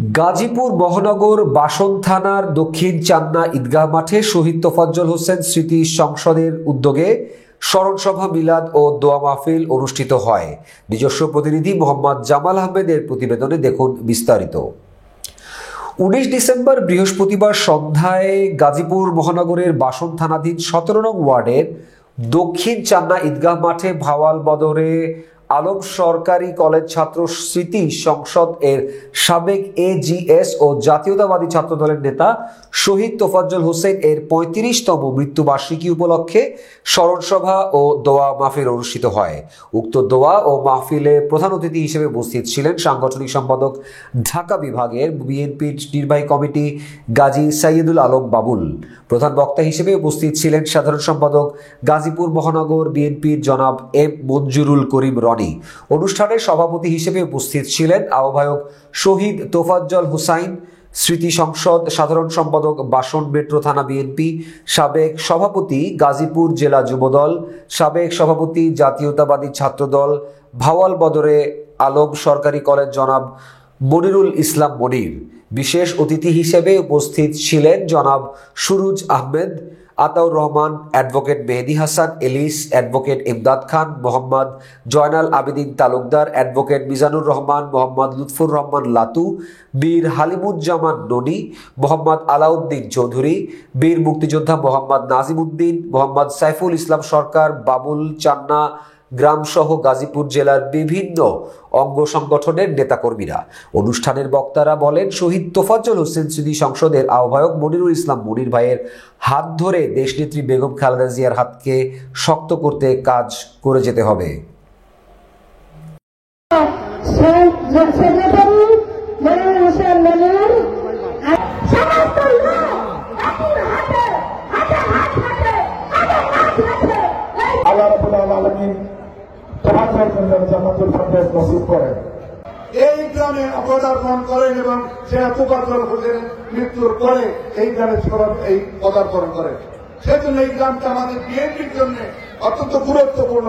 গাজীপুর মহানগর বাসন থানার দক্ষিণ চান্না ঈদগাহ মাঠে শহীদ তোফাজ্জল হোসেন স্মৃতি সংসদের উদ্যোগে স্মরণসভা, মিলাদ ও দোয়া মাহফিল অনুষ্ঠিত হয়। নিজস্ব প্রতিনিধি মোহাম্মদ জামাল আহমেদের প্রতিবেদনে দেখুন বিস্তারিত। 19 ডিসেম্বর বৃহস্পতিবার সন্ধ্যায় গাজীপুর মহানগরের বাসন থানাধীন 17 নং ওয়ার্ডের দক্ষিণ চান্না ঈদগাহ মাঠে ভাওয়াল বদরে আলম সরকারি কলেজ ছাত্র স্মৃতি সংসদ এর সাবেক এজিএস ও জাতীয়তাবাদী ছাত্র দলের নেতা শহীদ তোফাজ্জল হোসেন এর 35তম মৃত্যুবার্ষিকী উপলক্ষে স্মরণসভা ও দোয়া মাহফিল অনুষ্ঠিত হয়। উক্ত দোয়া ও মাহফিলে প্রধান অতিথি হিসেবে উপস্থিত ছিলেন সাংগঠনিক সম্পাদক ঢাকা বিভাগের বিএনপির নির্বাহী কমিটি গাজী সাইয়েদুল আলম বাবুল। প্রধান বক্তা হিসেবে উপস্থিত ছিলেন সাধারণ সম্পাদক গাজীপুর মহানগর বিএনপির জনাব এম মঞ্জুরুল করিম রনি। অনুষ্ঠানে সভাপতি হিসেবে উপস্থিত ছিলেন আহ্বায়ক শহীদ তোফাজ্জল হোসাইন, স্মৃতি সংসদ সাধারণ সম্পাদক বাসন মেট্রো থানা বিএনপি, সাবেক সভাপতি গাজীপুর জেলা যুবদল, সাবেক সভাপতি জাতীয়তাবাদী ছাত্রদল, ভাওয়াল বদরে আলম সরকারি কলেজ জনাব মনিরুল ইসলাম মনির। বিশেষ অতিথি হিসেবে উপস্থিত ছিলেন জনাব Suruj Ahmed, Ataur Rahman, advocate Mehedi Hasan Alice, advocate Imdad খান, মোহাম্মদ জয়নাল আবেদিন তালুকদার, অ্যাডভোকেট মিজানুর রহমান, মোহাম্মদ লুৎফুর রহমান লাতু, বীর হালিমুজ্জামান ননি, মোহাম্মদ আলাউদ্দিন চৌধুরী, বীর মুক্তিযোদ্ধা মোহাম্মদ নাজিম উদ্দিন, মোহাম্মদ সাইফুল ইসলাম সরকার, বাবুল, চান্না গ্রাম সহ গাজীপুর জেলার বিভিন্ন অঙ্গ সংগঠনের নেতাকর্মীরা। অনুষ্ঠানের বক্তারা বলেন, শহীদ তোফাজ্জল হোসেন স্মৃতি সংসদের আহ্বায়ক মনিরুল ইসলাম মনির ভাইয়ের হাত ধরে দেশনেত্রী বেগম খালেদা জিয়ার হাতকে শক্ত করতে কাজ করে যেতে হবে। এই গ্রামে পদার্পণ করেন এবং সেটা তোফাজ্জল হোসেনের মৃত্যুর পরে এই গ্রামে এই পদার্পণ করেন। সেজন্য এই গ্রামটা আমাদের বিএনপির জন্য অত্যন্ত গুরুত্বপূর্ণ।